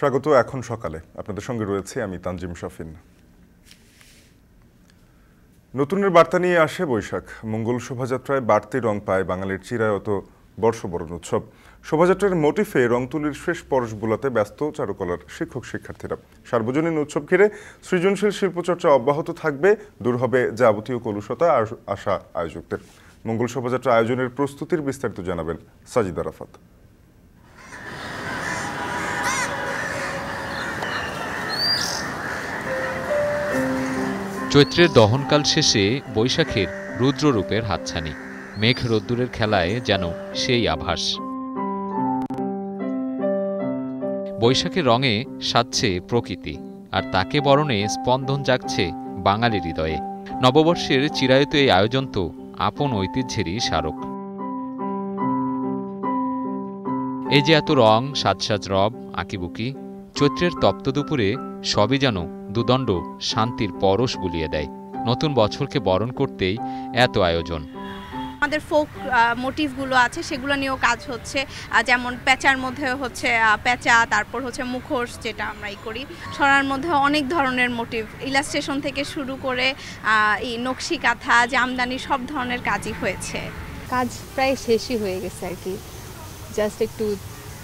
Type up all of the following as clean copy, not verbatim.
স্বাগত এখন সকালে আপনাদের সঙ্গে রয়েছে আমি তানজিম শফিন। নতুনের বার্তা নিয়ে আসে বৈশাখ। মঙ্গল শোভাযাত্রায় বাড়তি রং পায় বাঙালির চিরায়ত বর্ষবরণ উৎসব। শোভাযাত্রার মোটিফে রং তুলির শেষ পরশ বুলাতে ব্যস্ত চারুকলার শিক্ষক শিক্ষার্থীরা। সার্বজনীন উৎসব ঘিরে সৃজনশীল শিল্পচর্চা অব্যাহত থাকবে, দূর হবে যাবতীয় কলুষতা আশা আয়োজকদের। মঙ্গল শোভাযাত্রা আয়োজনের প্রস্তুতির বিস্তারিত জানাবেন সাজিদা রাফাত। চৈত্রের দহনকাল শেষে বৈশাখের রুদ্ররূপের হাতছানি, মেঘ রোদ্দুরের খেলায় যেন সেই আভাস। বৈশাখের রঙে সাজছে প্রকৃতি, আর তাকে বরণে স্পন্দন জাগছে বাঙালি হৃদয়ে। নববর্ষের চিরায়ত এই আয়োজন তো আপন ঐতিহ্যেরই স্মারক। এই যে এত রং, সাজ রব, আঁকিবুকি, চৈত্রের তপ্ত দুপুরে সবই যেন দুদণ্ড শান্তির পরশ বুলিয়ে দেয়। নতুন বছরকে বরণ করতেই এত আয়োজন। আমাদের ফোক মোটিভগুলো আছে সেগুলো নিয়েও কাজ হচ্ছে, যেমন প্যাঁচার মধ্যে হচ্ছে প্যাঁচা, তারপর হচ্ছে মুখোশ যেটা আমরাই করি। ছড়ার মধ্যে অনেক ধরনের মোটিভ, ইলাস্ট্রেশন থেকে শুরু করে এই নকশি কাঁথা, জামদানি, সব ধরনের কাজই হয়েছে। কাজ প্রায় শেষই হয়ে গেছে আর কি, জাস্ট একটু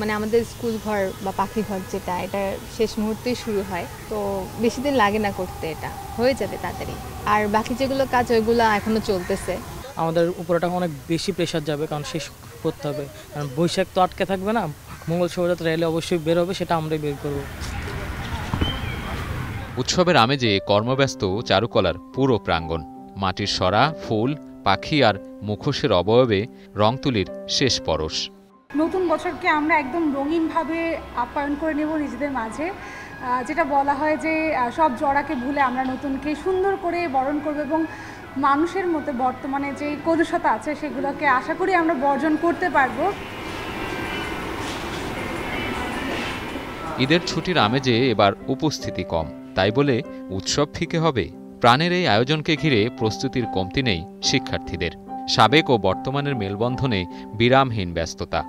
মানে আমাদের স্কুল ঘর বা পাখি ঘর যেটা, এটা শেষ মুহূর্তেই শুরু হয়, তো বেশি দিন লাগে না করতে, এটা হয়ে যাবে তাড়াতাড়ি। আর বাকি যেগুলো কাজ ওইগুলো এখনো চলতেছে। আমাদের উপরটা অনেক বেশি প্রেশার যাবে, কারণ শেষ করতে হবে, কারণ বৈশাখ তো আটকে থাকবে না। মঙ্গল শোভাযাত্রা এলে অবশ্যই বের হবে, সেটা আমরাই বের করব। উৎসবের আমেজে কর্মব্যস্ত চারুকলার পুরো প্রাঙ্গণ। মাটির সরা, ফুল, পাখি আর মুখোশের অবয়বে রং তুলির শেষ পরশ। নতুন বছরকে আমরা একদম রঙিনভাবে আপ্যায়ন করে নেব নিজেদের মাঝে, যেটা বলা হয় যে সব জড়াকে ভুলে আমরা নতুনকে সুন্দর করে বরণ করব, এবং মানুষের মধ্যে বর্তমানে যে কলুষতা আছে সেগুলোকে আশা করি আমরা বর্জন করতে পারবো। ঈদের ছুটির আমেজে এবার উপস্থিতি কম, তাই বলে উৎসব ফিকে হবে? প্রাণের এই আয়োজনকে ঘিরে প্রস্তুতির কমতি নেই শিক্ষার্থীদের। সাবেক ও বর্তমানের মেলবন্ধনে বিরামহীন ব্যস্ততা।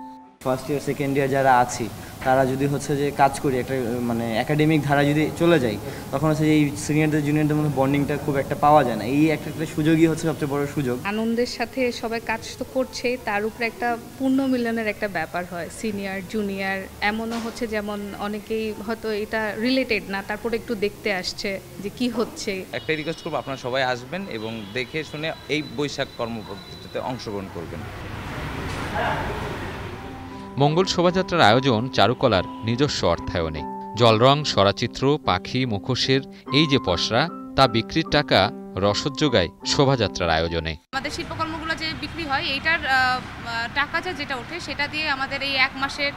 ফার্স্ট ইয়ার সেকেন্ড ইয়ার যারা আছি তারা যদি হচ্ছে যে কাজ করি একটা মানে একাডেমিক ধারা যদি চলে যাই, তখন হচ্ছে এই সিনিয়রদের জুনিয়রদের মধ্যে বন্ডিংটা খুব একটা পাওয়া যায় না। এই একটা সুযোগই হচ্ছে সবচেয়ে বড় সুযোগ। আনন্দের সাথে সবাই কাজ তো করছে, তার উপরে একটা পূর্ণ মিলনের একটা ব্যাপার হয়। সিনিয়র জুনিয়র এমনও হচ্ছে, যেমন অনেকেই হয়তো এটা রিলেটেড না, তারপরে একটু দেখতে আসছে যে কি হচ্ছে। একটা রিকোয়েস্ট করবো, আপনারা সবাই আসবেন এবং দেখে শুনে এই বৈশাখ কর্মপদ্ধতিতে অংশগ্রহণ করবেন। মঙ্গল শোভাযাত্রার আয়োজন চারুকলার নিজস্ব অর্থায়নে। জলরং, সরাচিত্র, পাখি, মুখোশের এই যে পসরা, তা বিক্রির টাকা রসদ যোগায় শোভাযাত্রার আয়োজনে। আমাদের শিল্পকর্মগুলো যে বিক্রি হয়, এইটার টাকাটা যেটা ওঠে সেটা দিয়ে আমাদের এই এক মাসের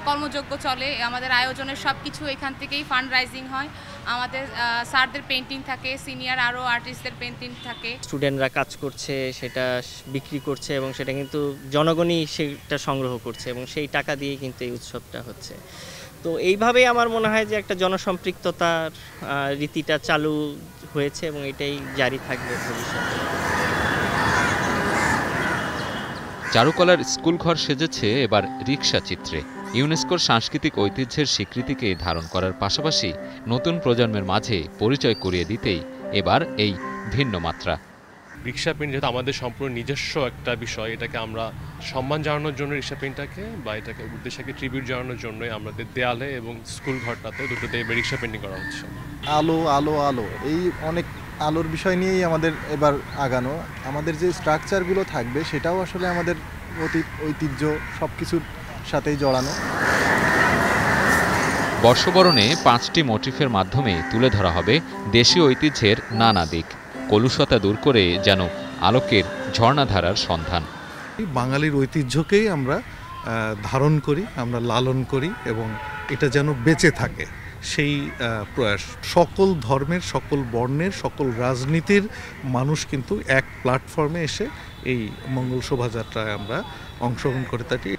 কর্মযজ্ঞ চলে। আমাদের আয়োজনের সব কিছু এখান থেকেই ফান্ড রাইজিং হয়। আমাদের স্যারদের পেন্টিং থাকে, সিনিয়র আরও আর্টিস্টদের পেন্টিং থাকে। স্টুডেন্টরা কাজ করছে, সেটা বিক্রি করছে, এবং সেটা কিন্তু জনগণই সেটা সংগ্রহ করছে, এবং সেই টাকা দিয়েই কিন্তু এই উৎসবটা হচ্ছে। তো এইভাবেই আমার মনে হয় যে একটা জনসম্পৃক্ততার রীতিটা চালু হয়েছে, এবং এটাই জারি থাকবে ভবিষ্যতে। চারুকলার স্কুল ঘর সেজেছে এবার রিকশা চিত্রে। ইউনেস্কোর সাংস্কৃতিক ঐতিহ্যের স্বীকৃতিকে ধারণ করার পাশাপাশি নতুন প্রজন্মের মাঝে পরিচয় করিয়ে দিতেই এবার এই ভিন্ন মাত্রা। রিক্সা পেইন্ট যেহেতু আমাদের সম্পূর্ণ নিজস্ব একটা বিষয়, এটাকে আমরা সম্মান জানানোর জন্য রিক্সা পেইন্টটাকে বা এটাকে উদ্দেশ্যকে ট্রিবিউট জানানোর জন্যই আমাদের দেয়ালে এবং স্কুল ঘরটাতে দুটোতে রিক্সা পেইন্টিং করা হচ্ছে। আলো আলো আলো, এই অনেক আলোর বিষয় নিয়েই আমাদের এবার আগানো। আমাদের যে স্ট্রাকচারগুলো থাকবে সেটাও আসলে আমাদের অতীত ঐতিহ্য সব কিছুর সাথেই জড়ানো। বর্ষবরণে 5টি মোটিফের মাধ্যমে তুলে ধরা হবে দেশীয় ঐতিহ্যের নানা দিক। কলুষতা দূর করে যেন আলোকের ঝর্ণাধারার সন্ধান। বাঙালির ঐতিহ্যকেই আমরা ধারণ করি, আমরা লালন করি, এবং এটা যেন বেঁচে থাকে সেই প্রয়াস। সকল ধর্মের, সকল বর্ণের, সকল রাজনীতির মানুষ কিন্তু এক প্ল্যাটফর্মে এসে এই মঙ্গল শোভাযাত্রায় আমরা অংশগ্রহণ করে থাকি।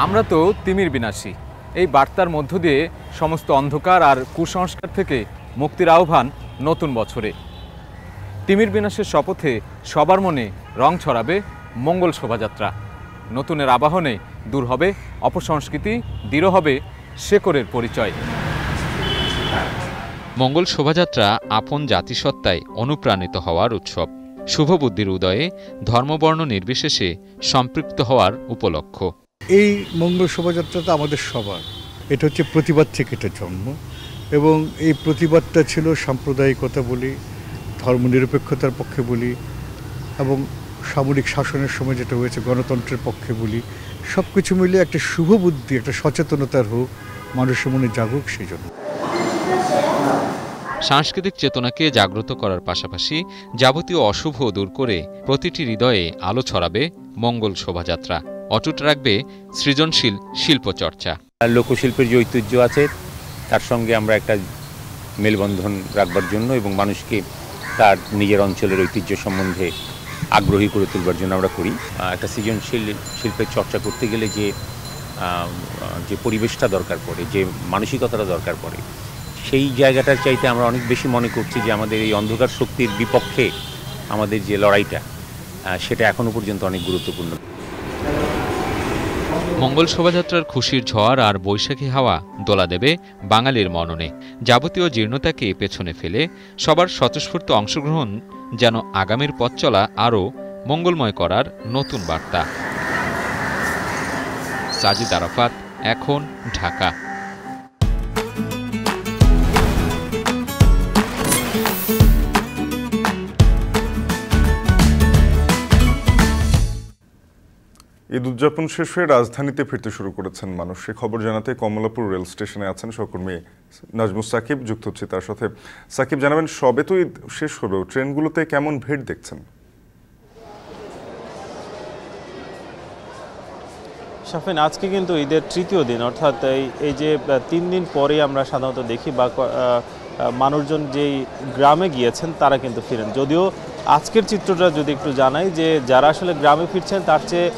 আমরা তো তিমির বিনাশী, এই বার্তার মধ্য দিয়ে সমস্ত অন্ধকার আর কুসংস্কার থেকে মুক্তির আহ্বান নতুন বছরে। তিমির বিনাশের শপথে সবার মনে রং ছড়াবে মঙ্গল শোভাযাত্রা। নতুনের আবাহনে দূর হবে অপসংস্কৃতি, দৃঢ় হবে শেকড়ের পরিচয়। মঙ্গল শোভাযাত্রা আপন জাতিসত্তায় অনুপ্রাণিত হওয়ার উৎসব। শুভবুদ্ধির উদয়ে ধর্মবর্ণ নির্বিশেষে সম্পৃক্ত হওয়ার উপলক্ষ। এই মঙ্গল শোভাযাত্রাটা আমাদের সবার, এটা হচ্ছে প্রতিবাদ থেকে এটা জন্ম, এবং এই প্রতিবাদটা ছিল সাম্প্রদায়িকতা বলি, ধর্মনিরপেক্ষতার পক্ষে বলি, এবং সামরিক শাসনের সময় যেটা হয়েছে গণতন্ত্রের পক্ষে বলি, সব কিছু মিলে একটা শুভবুদ্ধি, একটা সচেতনতার হোক, মানুষের মনে জাগুক সেই জন্য। সাংস্কৃতিক চেতনাকে জাগ্রত করার পাশাপাশি যাবতীয় অশুভ দূর করে প্রতিটি হৃদয়ে আলো ছড়াবে মঙ্গল শোভাযাত্রা। অটুট রাখবে সৃজনশীল শিল্পচর্চা। লোকশিল্পের যে ঐতিহ্য আছে তার সঙ্গে আমরা একটা মেলবন্ধন রাখবার জন্য এবং মানুষকে তার নিজের অঞ্চলের ঐতিহ্য সম্বন্ধে আগ্রহী করে তুলবার জন্য আমরা করি। একটা সৃজনশীল শিল্পের চর্চা করতে গেলে যে পরিবেশটা দরকার পড়ে, যে মানসিকতাটা দরকার পড়ে, সেই জায়গাটার চাইতে আমরা অনেক বেশি মনে করছি যে আমাদের এই অন্ধকার শক্তির বিপক্ষে আমাদের যে লড়াইটা, সেটা এখনো পর্যন্ত অনেক গুরুত্বপূর্ণ। মঙ্গল শোভাযাত্রার খুশির ঝড় আর বৈশাখী হাওয়া দোলা দেবে বাঙালির মননে। যাবতীয় জীর্ণতাকে পেছনে ফেলে সবার স্বতঃস্ফূর্ত অংশগ্রহণ যেন আগামীর পথ চলা আরও মঙ্গলময় করার নতুন বার্তা। সাজিদ আরাফাত, এখন, ঢাকা। ঈদ উদযাপন শেষ হয়ে রাজধানীতে ফিরতে শুরু করেছেন মানুষ। সে খবর জানাতে কমলাপুর রেল স্টেশনে আছেন সহকর্মী নাজমুস সাকিব, যুক্ত হচ্ছে তার সাথে। সাকিব, জানাবেন সবে তো ঈদ শেষ হলো, ট্রেনগুলোতে কেমন ভিড় দেখছেন? শাফিন, আজকে কিন্তু ঈদের তৃতীয় দিন, অর্থাৎ এই যে 3 দিন পরে আমরা সাধারণত দেখি বা মানুষজন যেই গ্রামে গিয়েছেন তারা কিন্তু ফিরেন। যদিও আজকের চিত্রটা যদি একটু জানাই যে যারা আসলে গ্রামে ফিরছেন তার চেয়ে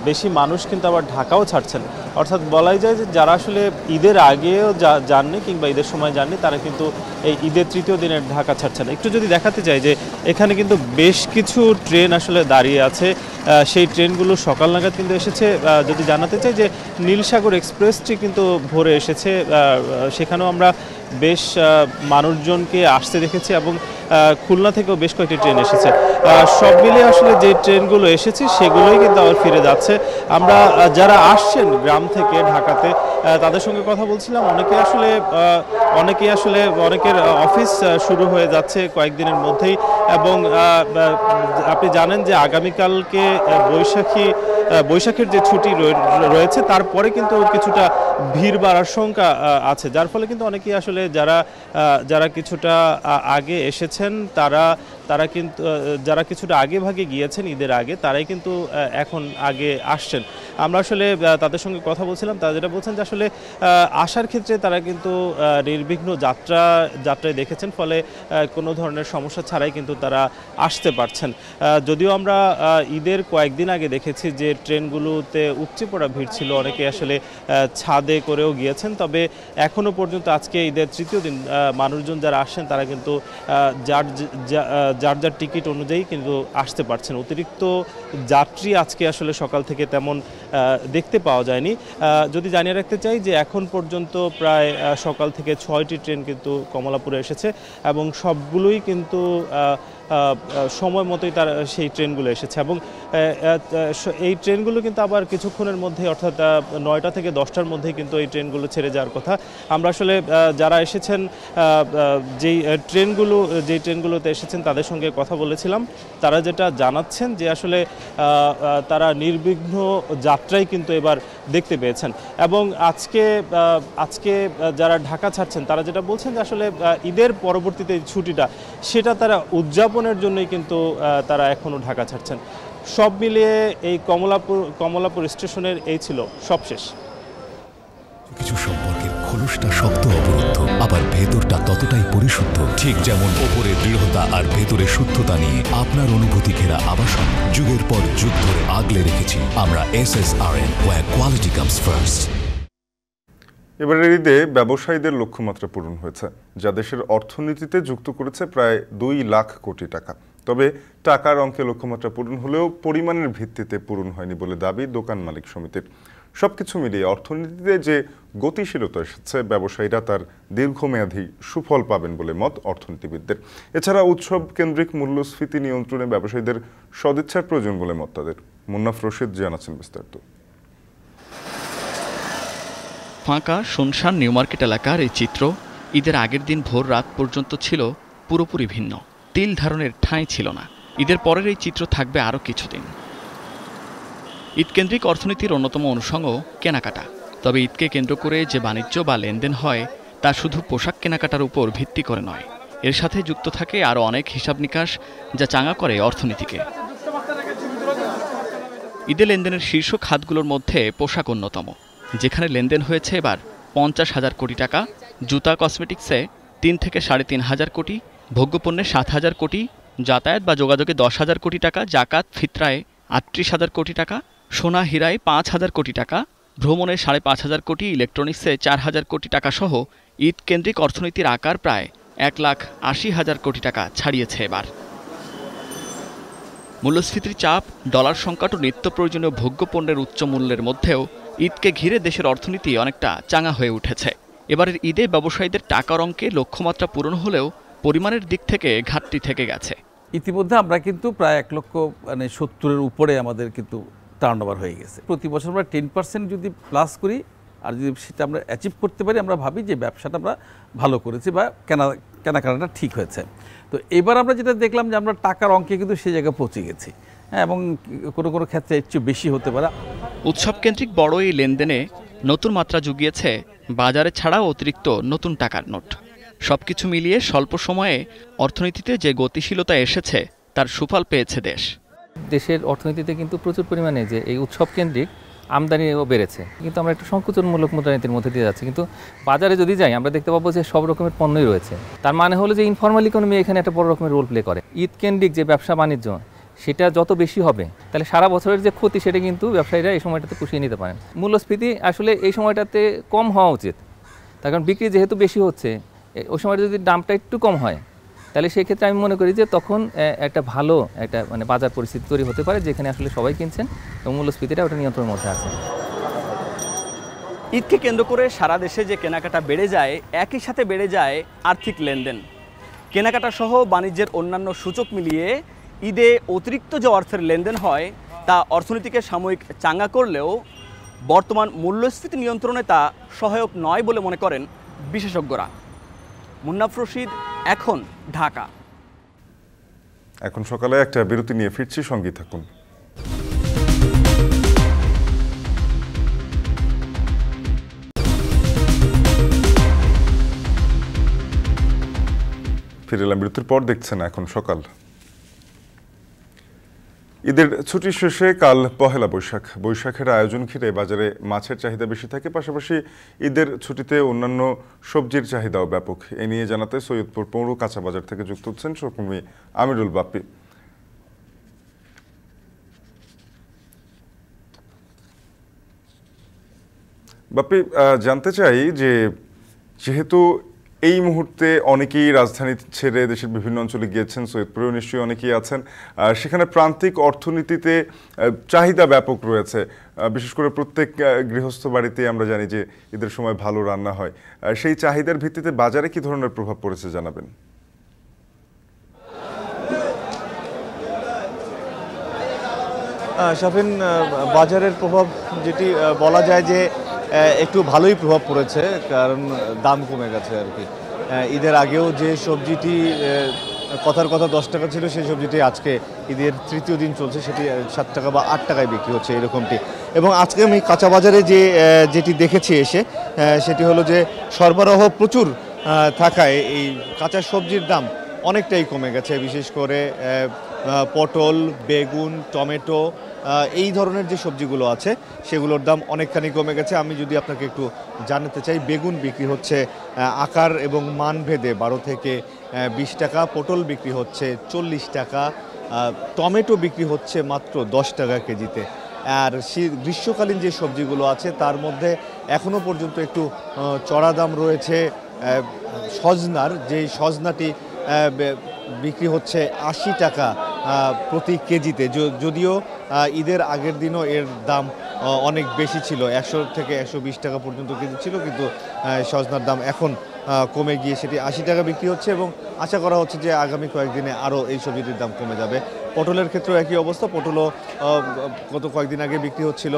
বেশি মানুষ কিন্তু আবার ঢাকাও ছাড়ছেন। অর্থাৎ বলাই যায় যে যারা আসলে ঈদের আগেও যাননি কিংবা ঈদের সময় যাননি তারা কিন্তু এই ঈদের তৃতীয় দিনের ঢাকা ছাড়ছেন। একটু যদি দেখাতে চাই যে এখানে কিন্তু বেশ কিছু ট্রেন আসলে দাঁড়িয়ে আছে, সেই ট্রেনগুলো সকাল নাগাদ কিন্তু এসেছে। যদি জানাতে চাই যে নীলসাগর এক্সপ্রেসটি কিন্তু ভোরে এসেছে, সেখানেও আমরা বেশ মানুষজনকে আসতে দেখেছি এবং খুলনা থেকেও বেশ কয়েকটি ট্রেন এসেছে। সব মিলিয়ে আসলে যে ট্রেনগুলো এসেছে সেগুলোই কিন্তু আবার ফিরে যাচ্ছে। আমরা যারা আসছেন গ্রাম থেকে ঢাকাতে তাদের সঙ্গে কথা বলছিলাম, অনেকের অফিস শুরু হয়ে যাচ্ছে কয়েকদিনের মধ্যেই, এবং আপনি জানেন যে আগামীকালকে বৈশাখের যে ছুটি রয়েছে তারপরে কিন্তু কিছুটা ভিড় বাড়ার শঙ্কা আছে, যার ফলে কিন্তু অনেকেই আসলে যারা কিছুটা আগে এসেছেন তারা কিন্তু যারা কিছুটা আগে ভাগে গিয়েছেন ঈদের আগে তারাই কিন্তু এখন আগে আসছেন। আমরা আসলে তাদের সঙ্গে কথা বলছিলাম, তারা যেটা বলছেন যে আসলে আসার ক্ষেত্রে তারা কিন্তু নির্বিঘ্ন যাত্রায় দেখেছেন, ফলে কোনো ধরনের সমস্যা ছাড়াই কিন্তু তারা আসতে পারছেন। যদিও আমরা ঈদের কয়েকদিন আগে দেখেছি যে ট্রেনগুলোতে উপচে পড়া ভিড় ছিল, অনেকে আসলে ছাদে করেও গিয়েছেন, তবে এখনও পর্যন্ত আজকে ঈদের তৃতীয় দিন মানুষজন যারা আসছেন তারা কিন্তু যার টিকিট অনুযায়ী কিন্তু আসতে পারছেন। অতিরিক্ত যাত্রী আজকে আসলে সকাল থেকে তেমন দেখতে পাওয়া যায়নি। যদি জানিয়ে রাখতে চাই যে এখন পর্যন্ত প্রায় সকাল থেকে 6টি ট্রেন কিন্তু কমলাপুরে এসেছে এবং সবগুলোই কিন্তু সময় মতোই তার সেই ট্রেনগুলো এসেছে, এবং এই ট্রেনগুলো কিন্তু আবার কিছুক্ষণের মধ্যে অর্থাৎ 9টা থেকে 10টার মধ্যে কিন্তু এই ট্রেনগুলো ছেড়ে যাওয়ার কথা। আমরা আসলে যারা এসেছেন যেই ট্রেনগুলোতে এসেছেন তাদের সঙ্গে কথা বলেছিলাম, তারা যেটা জানাচ্ছেন যে আসলে তারা নির্বিঘ্ন যাত্রাই কিন্তু এবার দেখতে পেয়েছেন, এবং আজকে যারা ঢাকা ছাড়ছেন তারা যেটা বলছেন যে আসলে ঈদের পরবর্তীতে ছুটিটা সেটা তারা উদযাপনের জন্যই কিন্তু তারা এখনও ঢাকা ছাড়ছেন। সব মিলিয়ে এই কমলাপুর স্টেশনের এই ছিল সবশেষ। কিছু সম্পর্কের খোলসটা শক্ত অবরুদ্ধ, আবার ভেতরটা ততটাই পরিশুদ্ধ। ঠিক যেমন ওপরের দৃঢ়তা আর ভেতরের শুদ্ধতা নিয়ে আপনার অনুভূতি ঘেরা আবাসন যুগের পর যুগ ধরে আগলে রেখেছি আমরা SSRN, where quality comes first। এবারের ঈদে ব্যবসায়ীদের লক্ষ্যমাত্রা পূরণ হয়েছে, যা দেশের অর্থনীতিতে যুক্ত করেছে প্রায় 2 লাখ কোটি টাকা। তবে টাকার অঙ্কে লক্ষ্যমাত্রা পূরণ হলেও পরিমাণের ভিত্তিতে পূরণ হয়নি বলে দাবি দোকান মালিক সমিতির। সবকিছু মিলিয়ে অর্থনীতিতে যে গতিশীলতা এসেছে, ব্যবসায়ীরা তার দীর্ঘমেয়াদী সুফল পাবেন বলে মত অর্থনীতিবিদদের। এছাড়া উৎসব কেন্দ্রিক মূল্যস্ফীতি নিয়ন্ত্রণে ব্যবসায়ীদের সদিচ্ছার প্রয়োজন বলে মত তাদের। মুন্নাফ রশিদ জানাচ্ছেন বিস্তারিত। ফাঁকা শুনশান নিউ মার্কেট এলাকার এই চিত্র ঈদের আগের দিন ভোর রাত পর্যন্ত ছিল পুরোপুরি ভিন্ন। তিল ধারণের ঠাঁই ছিল না। ঈদের পরের এই চিত্র থাকবে আরও কিছুদিন। ঈদকেন্দ্রিক অর্থনীতির অন্যতম অনুষঙ্গ কেনাকাটা। তবে ঈদকে কেন্দ্র করে যে বাণিজ্য বা লেনদেন হয় তা শুধু পোশাক কেনাকাটার উপর ভিত্তি করে নয়, এর সাথে যুক্ত থাকে আরও অনেক হিসাব নিকাশ যা চাঙা করে অর্থনীতিকে। ঈদে লেনদেনের শীর্ষ খাতগুলোর মধ্যে পোশাক অন্যতম, যেখানে লেনদেন হয়েছে এবার 50,000 কোটি টাকা, জুতা কসমেটিক্সে 3 থেকে 3.5 কোটি, ভোগ্যপণ্যে 7,000 কোটি, যাতায়াত বা যোগাযোগে 10,000 কোটি টাকা, জাকাত ফিতরায় 38,000 কোটি টাকা, সোনা হীরায় 5,000 কোটি টাকা, ভ্রমণে 5,500 কোটি, ইলেকট্রনিক্সে 4,000 কোটি টাকা সহ ঈদ কেন্দ্রিক অর্থনীতির আকার প্রায় 1,80,000 কোটি টাকা ছাড়িয়েছে এবার। মূল্যস্ফীতির চাপ, ডলার সংকট ও নিত্য প্রয়োজনীয় ভোগ্যপণ্যের উচ্চ মূল্যের মধ্যেও ঈদকে ঘিরে দেশের অর্থনীতি অনেকটা চাঙা হয়ে উঠেছে। এবারের ঈদে ব্যবসায়ীদের টাকার অঙ্কে লক্ষ্যমাত্রা পূরণ হলেও পরিমাণের দিক থেকে ঘাটতি থেকে গেছে। ইতিমধ্যে আমরা কিন্তু প্রায় 1,70,000-এর উপরে আমাদের কিন্তু টার্নওভার হয়ে গেছে। প্রতি বছর আমরা 10% যদি প্লাস করি আর যদি সেটা আমরা অ্যাচিভ করতে পারি, আমরা ভাবি যে ব্যবসাটা আমরা ভালো করেছি বা কেনাকাটা ঠিক হয়েছে। তো এবার আমরা যেটা দেখলাম যে আমরা টাকার অঙ্কে কিন্তু সেই জায়গায় পৌঁছে গেছি, হ্যাঁ, এবং কোনো কোনো ক্ষেত্রে এর চেয়ে বেশি হতে পারে। উৎসব কেন্দ্রিক বড় এই লেনদেনে নতুন মাত্রা জুগিয়েছে বাজারে ছাড়াও অতিরিক্ত নতুন টাকার নোট। সবকিছু মিলিয়ে স্বল্প সময়ে অর্থনীতিতে যে গতিশীলতা এসেছে তার সুফল পেয়েছে দেশ। দেশের অর্থনীতিতে কিন্তু প্রচুর পরিমাণে যে এই উৎসব কেন্দ্রিক আমদানিও বেড়েছে, কিন্তু আমরা একটা সংকোচনমূলক মুদ্রানীতির মধ্যে দিয়ে যাচ্ছি। কিন্তু বাজারে যদি যাই আমরা দেখতে পাবো যে সব রকমের পণ্যই রয়েছে। তার মানে হলো যে ইনফর্মাল ইকোনমি এখানে একটা বড় রকমের রোল প্লে করে। ঈদ কেন্দ্রিক যে ব্যবসা বাণিজ্য সেটা যত বেশি হবে, তাহলে সারা বছরের যে ক্ষতি সেটা কিন্তু ব্যবসায়ীরা এই সময়টাতে পুষিয়ে নিতে পারেন। মূল্যস্ফীতি আসলে এই সময়টাতে কম হওয়া উচিত, তার কারণ বিক্রি যেহেতু বেশি হচ্ছে, ওই সময়টা যদি দামটা একটু কম হয় তাহলে সেক্ষেত্রে আমি মনে করি যে তখন একটা ভালো একটা বাজার পরিস্থিতি তৈরি হতে পারে, যেখানে আসলে সবাই কিনছেন এবং মূল্যস্ফীতিটা ওটা নিয়ন্ত্রণের মধ্যে আছে। ঈদকে কেন্দ্র করে সারা দেশে যে কেনাকাটা বেড়ে যায়, একই সাথে বেড়ে যায় আর্থিক লেনদেন। কেনাকাটা সহ বাণিজ্যের অন্যান্য সূচক মিলিয়ে ঈদে অতিরিক্ত যে অর্থের লেনদেন হয় তা অর্থনীতিকে সাময়িক চাঙ্গা করলেও বর্তমান মূল্যস্ফীতি নিয়ন্ত্রণে তা সহায়ক নয় বলে মনে করেন বিশেষজ্ঞরা। মুন্নাফ রশিদ, এখন ঢাকা। এখন সকালে একটা বিরতি নিয়ে ফিরছি, সঙ্গী থাকুন। ফিরে এলাম বিরতির পর। দেখছেন এখন সকাল। ঈদের ছুটি শেষে কাল পহেলা বৈশাখ। বৈশাখের আয়োজন ঘিরে বাজারে মাছের চাহিদা বেশি থাকে, পাশাপাশি ঈদের ছুটিতে অন্যান্য সবজির চাহিদাও ব্যাপক। এ নিয়ে জানাতে সৈয়দপুর পৌর কাঁচা বাজার থেকে যুক্ত হচ্ছেন সহকর্মী আমিরুল বাপ্পি। বাপ্পি, জানতে চাই যে যেহেতু এই মুহূর্তে অনেকেই রাজধানী ছেড়ে দেশের বিভিন্ন অঞ্চলে গিয়েছেন, সৈয়দপুরেও নিশ্চয়ই অনেকেই আছেন, সেখানে প্রান্তিক অর্থনীতিতে চাহিদা ব্যাপক রয়েছে। বিশেষ করে প্রত্যেক গৃহস্থ বাড়িতে আমরা জানি যে ঈদের সময় ভালো রান্না হয়। সেই চাহিদার ভিত্তিতে বাজারে কি ধরনের প্রভাব পড়েছে জানাবেন। শাফিন, বাজারের প্রভাব যেটি বলা যায় যে একটু ভালোই প্রভাব পড়েছে, কারণ দাম কমে গেছে আর কি। ঈদের আগেও যে সবজিটি কথার কথা 10 টাকা ছিল, সেই সবজিটি আজকে ঈদের তৃতীয় দিন চলছে, সেটি 7 টাকা বা 8 টাকায় বিক্রি হচ্ছে এরকমটি। এবং আজকে আমি কাঁচা বাজারে যেটি দেখেছি এসে, সেটি হলো যে সরবরাহ প্রচুর থাকায় এই কাঁচা সবজির দাম অনেকটাই কমে গেছে। বিশেষ করে পটল, বেগুন, টমেটো, এই ধরনের যে সবজিগুলো আছে সেগুলোর দাম অনেকখানি কমে গেছে। আমি যদি আপনাকে একটু জানাতে চাই, বেগুন বিক্রি হচ্ছে আকার এবং মান ভেদে 12 থেকে 20 টাকা, পটল বিক্রি হচ্ছে 40 টাকা, টমেটো বিক্রি হচ্ছে মাত্র 10 টাকা কেজিতে। আর গ্রীষ্মকালীন যে সবজিগুলো আছে তার মধ্যে এখনও পর্যন্ত একটু চড়া দাম রয়েছে সজনার, যেই সজনাটি বিক্রি হচ্ছে 80 টাকা প্রতি কেজিতে। যদিও ঈদের আগের দিনও এর দাম অনেক বেশি ছিল, 100 থেকে 120 টাকা পর্যন্ত কেজি ছিল, কিন্তু সজনার দাম এখন কমে গিয়ে সেটি 80 টাকা বিক্রি হচ্ছে এবং আশা করা হচ্ছে যে আগামী কয়েকদিনে আরও এই সবজিটির দাম কমে যাবে। পটলের ক্ষেত্রেও একই অবস্থা, পটলও গত কয়েকদিন আগে বিক্রি হচ্ছিল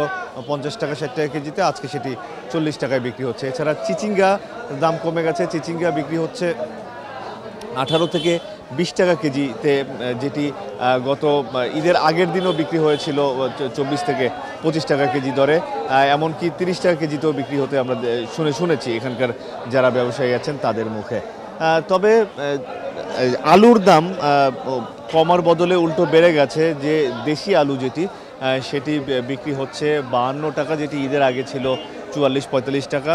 50 টাকা 60 টাকা কেজিতে, আজকে সেটি 40 টাকায় বিক্রি হচ্ছে। এছাড়া চিচিঙ্গা দাম কমে গেছে, চিচিঙ্গা বিক্রি হচ্ছে 18 থেকে 20 টাকা কেজিতে, যেটি গত ঈদের আগের দিনও বিক্রি হয়েছিল 24 থেকে 25 টাকা কেজি দরে, এমনকি 30 টাকা কেজিতেও বিক্রি হতে আমরা শুনেছি এখানকার যারা ব্যবসায়ী আছেন তাদের মুখে। তবে আলুর দাম কমার বদলে উল্টো বেড়ে গেছে। যে দেশি আলু যেটি সেটি বিক্রি হচ্ছে 52 টাকা, যেটি ঈদের আগে ছিল 44-45 টাকা,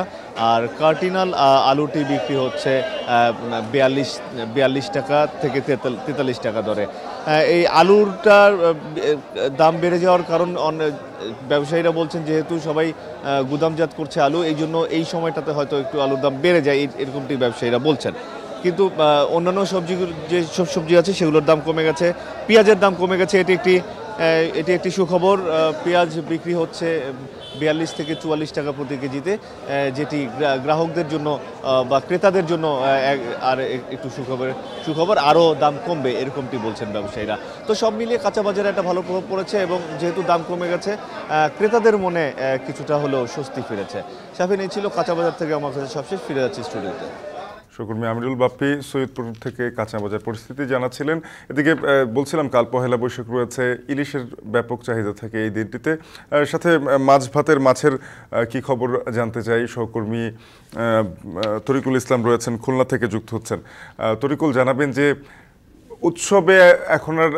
আর কার্টিনাল আলুটি বিক্রি হচ্ছে 42 টাকা থেকে 43 টাকা দরে। এই আলুরটার দাম বেড়ে যাওয়ার কারণ ব্যবসায়ীরা বলছেন যেহেতু সবাই গুদামজাত করছে আলু, এই জন্য এই সময়টাতে হয়তো একটু আলুর দাম বেড়ে যায়, এরকমটি ব্যবসায়ীরা বলছেন। কিন্তু অন্যান্য যে সব সবজি আছে সেগুলোর দাম কমে গেছে। পেঁয়াজের দাম কমে গেছে, এটি একটি সুখবর। পেঁয়াজ বিক্রি হচ্ছে 42 থেকে 44 টাকা প্রতি কেজিতে, যেটি গ্রাহকদের জন্য বা ক্রেতাদের জন্য আর একটু সুখবর, আরও দাম কমবে এরকমটি বলছেন ব্যবসায়ীরা। তো সব মিলিয়ে কাঁচা বাজারে একটা ভালো প্রভাব পড়েছে এবং যেহেতু দাম কমে গেছে ক্রেতাদের মনে কিছুটা হলেও স্বস্তি ফিরেছে। শাফিন, এই ছিল কাঁচা বাজার থেকে আমার কাছে সবশেষ। ফিরে যাচ্ছি স্টুডিওতে। সহকর্মী আমিরুল বাপ্পি সৈয়দপুর থেকে কাঁচা বাজার পরিস্থিতি জানাচ্ছিলেন। এদিকে বলছিলাম কাল পহেলা বৈশাখ রয়েছে, ইলিশের ব্যাপক চাহিদা থাকে এই দিনটিতে। সাথে মাছ ভাতের মাছের কি খবর জানতে চাই, সহকর্মী তরিকুল ইসলাম রয়েছেন, খুলনা থেকে যুক্ত হচ্ছেন। তরিকুল, জানাবেন যে উৎসবে এখন আর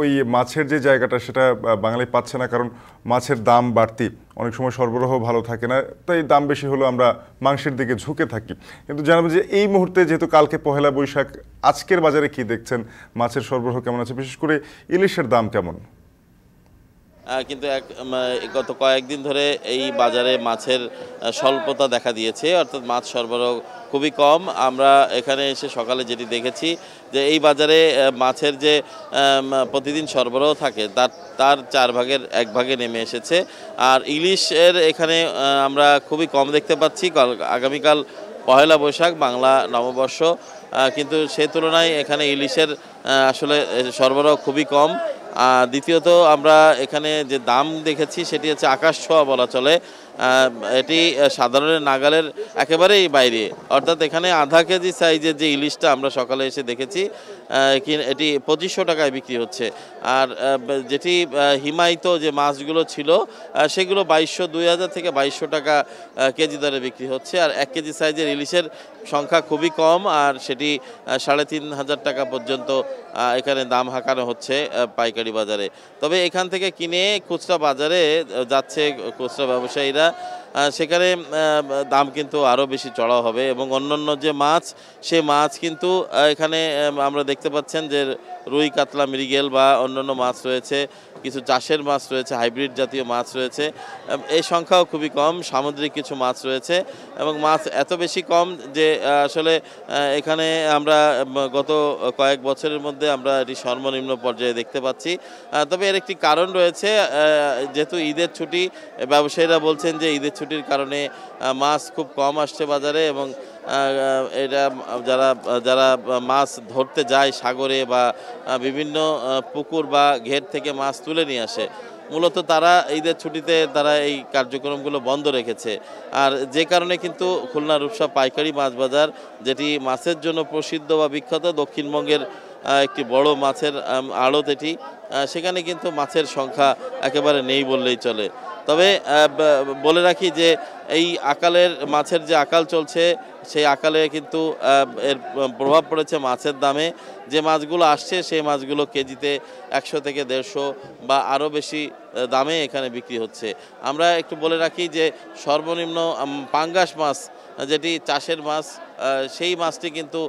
ওই মাছের যে জায়গাটা সেটা বাঙালি পাচ্ছে না, কারণ মাছের দাম বাড়তি, অনেক সময় সরবরাহ ভালো থাকে না, তাই দাম বেশি হলেও আমরা মাংসের দিকে ঝুঁকে থাকি। কিন্তু জানাবেন যে এই মুহূর্তে যেহেতু কালকে পহেলা বৈশাখ, আজকের বাজারে কি দেখছেন, মাছের সরবরাহ কেমন আছে, বিশেষ করে ইলিশের দাম কেমন? কিন্তু গত কয়েকদিন ধরে এই বাজারে মাছের স্বল্পতা দেখা দিয়েছে, অর্থাৎ মাছ সরবরাহ খুবই কম। আমরা এখানে এসে সকালে যেটি দেখেছি যে এই বাজারে মাছের যে প্রতিদিন সরবরাহ থাকে তার 4 ভাগের 1 ভাগে নেমে এসেছে। আর ইলিশের এখানে আমরা খুবই কম দেখতে পাচ্ছি। আগামীকাল পহেলা বৈশাখ, বাংলা নববর্ষ, কিন্তু সে তুলনায় এখানে ইলিশের আসলে সরবরাহ খুবই কম। দ্বিতীয়ত আমরা এখানে যে দাম দেখেছি সেটি হচ্ছে আকাশ ছোঁয়া বলা চলে, এটি সাধারণের নাগালের একেবারেই বাইরে। অর্থাৎ এখানে আধা কেজি সাইজের যে ইলিশটা আমরা সকালে এসে দেখেছি এটি 2500 টাকায় বিক্রি হচ্ছে। আর যেটি হিমায়িত যে মাছগুলো ছিল সেগুলো 2000 থেকে 2200 টাকা কেজি দরে বিক্রি হচ্ছে। আর 1 কেজি সাইজের ইলিশের সংখ্যা খুবই কম, আর সেটি 3500 টাকা পর্যন্ত এখানে দাম হাঁকানো হচ্ছে পাইকারি বাজারে। তবে এখান থেকে কিনে খুচরা বাজারে যাচ্ছে খুচরা ব্যবসায়ীরা, সেখানে দাম কিন্তু আরও বেশি চড়া হবে। এবং অন্যান্য যে মাছ, সে মাছ কিন্তু এখানে আমরা দেখতে পাচ্ছেন যে রুই, কাতলা, মৃগেল বা অন্যান্য মাছ রয়েছে, কিছু চাষের মাছ রয়েছে, হাইব্রিড জাতীয় মাছ রয়েছে, এই সংখ্যাও খুবই কম। সামুদ্রিক কিছু মাছ রয়েছে এবং মাছ এত বেশি কম যে আসলে এখানে আমরা গত কয়েক বছরের মধ্যে আমরা এটি সর্বনিম্ন পর্যায়ে দেখতে পাচ্ছি। তবে এর একটি কারণ রয়েছে, যেহেতু ঈদের ছুটি, ব্যবসায়ীরা বলছেন যে ঈদের ছুটির কারণে মাছ খুব কম আসছে বাজারে, এবং এটা যারা মাছ ধরতে যায় সাগরে বা বিভিন্ন পুকুর বা ঘের থেকে মাছ তুলে নিয়ে আসে, মূলত তারা ঈদের ছুটিতে তারা এই কার্যক্রমগুলো বন্ধ রেখেছে। আর যে কারণে কিন্তু খুলনা রূপসা পাইকারি মাছ বাজার, যেটি মাছের জন্য প্রসিদ্ধ বা বিখ্যাত, দক্ষিণবঙ্গের একটি বড় মাছের আড়ত এটি, সেখানে কিন্তু মাছের সংখ্যা একেবারে নেই বললেই চলে। তবে বলে রাখি যে এই আকালের মাছের যে আকাল চলছে, সেই আকালে কিন্তু এর প্রভাব পড়েছে মাছের দামে। যে মাছগুলো আসছে সেই মাছগুলো কেজিতে 100 থেকে 150 বা আরও বেশি দামে এখানে বিক্রি হচ্ছে। আমরা একটু বলে রাখি যে সর্বনিম্ন পাঙ্গাস মাছ যেটি চাষের মাছ, সেই মাছটি কিন্তু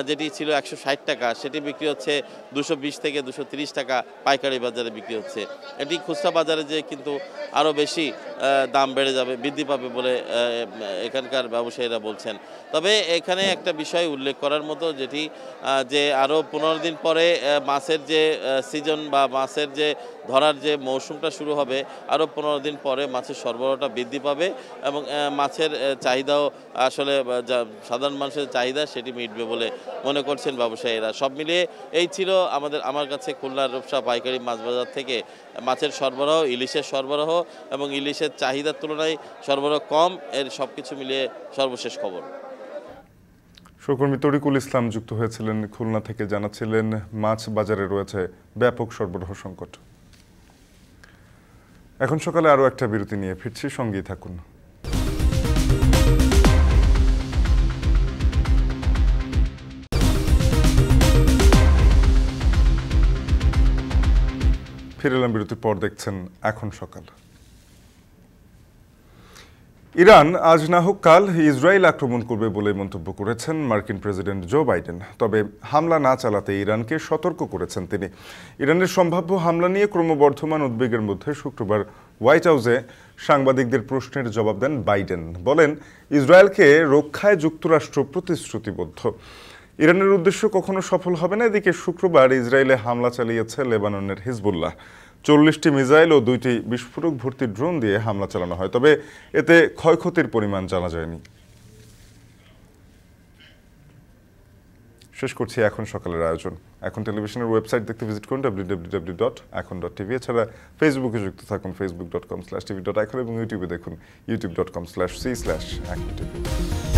যেটি ছিল 160 টাকা সেটি বিক্রি হচ্ছে 220 থেকে 230 টাকা পাইকারি বাজারে বিক্রি হচ্ছে। এটি খুচরা বাজারে যে কিন্তু আরও বেশি দাম বেড়ে যাবে, বৃদ্ধি পাবে বলে এখানকার ব্যবসায়ীরা বলছেন। তবে এখানে একটা বিষয় উল্লেখ করার মতো, যেটি যে আরও 15 দিন পরে মাছের যে সিজন বা মাছের যে ধরার যে মৌসুমটা শুরু হবে, আরও 15 দিন পরে মাছের সরবরাহটা বৃদ্ধি পাবে এবং মাছের চাহিদাও আসলে সাধারণ মানুষের চাহিদা সেটি মিটবে বলে মনে করছেন ব্যবসায়ীরা। সব মিলিয়ে এই ছিল আমার কাছে খুলনার রূপসা পাইকারি মাছ বাজার থেকে মাছের সরবরাহ, ইলিশের সরবরাহ এবং ইলিশের চাহিদার তুলনায় সরবরাহ কম, এর সব কিছু মিলিয়ে সর্বশেষ খবর। সহকর্মী তরিকুল ইসলাম যুক্ত হয়েছিলেন খুলনা থেকে, জানাচ্ছিলেন মাছ বাজারে রয়েছে ব্যাপক সরবরাহ সংকট। এখন সকালে আরও একটা বিরতি নিয়ে ফিরছি, সঙ্গেই থাকুন। ফিরে এলাম বিরতির পর, দেখছেন এখন সকাল। ইরান আজ না হোক কাল ইসরায়েল আক্রমণ করবে বলে মন্তব্য করেছেন মার্কিন প্রেসিডেন্ট জো বাইডেন। তবে হামলা না চালাতে ইরানকে সতর্ক করেছেন তিনি। ইরানের সম্ভাব্য হামলা নিয়ে ক্রমবর্ধমান উদ্বেগের মধ্যে শুক্রবার হোয়াইট হাউসে সাংবাদিকদের প্রশ্নের জবাব দেন বাইডেন। বলেন, ইসরায়েলকে রক্ষায় যুক্তরাষ্ট্র প্রতিশ্রুতিবদ্ধ। ইরানের উদ্দেশ্য কখনো সফল হবে না। এদিকে শুক্রবার ইসরায়েলে হামলা চালিয়েছে লেবাননের হিজবুল্লাহ। 40টি মিসাইল ও 2টি বিস্ফোরক ভর্তি ড্রোন দিয়ে হামলা চালানো হয়, তবে এতে ক্ষয়ক্ষতির পরিমাণ জানা যায়নি। শেষ করছি এখন সকালের আয়োজন। এখন টেলিভিশনের ওয়েবসাইট দেখতে ভিজিট করুন www.ekon.tv। এছাড়া ফেসবুকে যুক্ত থাকুন facebook.com/tv.ekon এবং ইউটিউবে দেখুন youtube.com/c/ekontv।